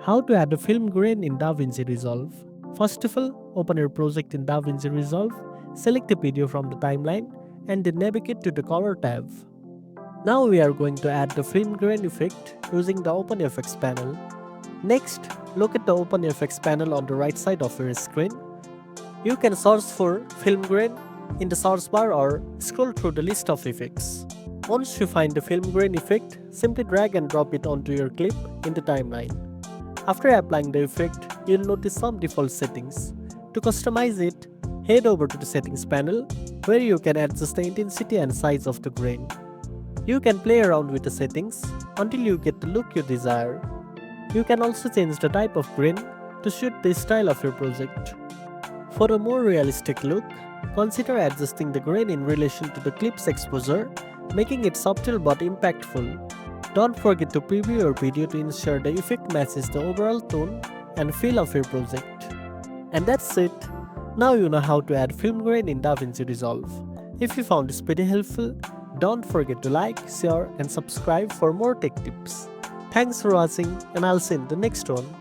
How to add a film grain in DaVinci Resolve. First of all, open your project in DaVinci Resolve, select a video from the timeline, and then navigate to the Color tab. Now we are going to add the film grain effect using the OpenFX panel. Next, look at the OpenFX panel on the right side of your screen. You can search for film grain in the search bar or scroll through the list of effects. Once you find the film grain effect, simply drag and drop it onto your clip in the timeline. After applying the effect, you'll notice some default settings. To customize it, head over to the settings panel where you can adjust the intensity and size of the grain. You can play around with the settings until you get the look you desire. You can also change the type of grain to suit the style of your project. For a more realistic look, consider adjusting the grain in relation to the clip's exposure, making it subtle but impactful. Don't forget to preview your video to ensure the effect matches the overall tone and feel of your project. And that's it. Now you know how to add film grain in DaVinci Resolve. If you found this video helpful, don't forget to like, share and subscribe for more tech tips. Thanks for watching and I'll see you in the next one.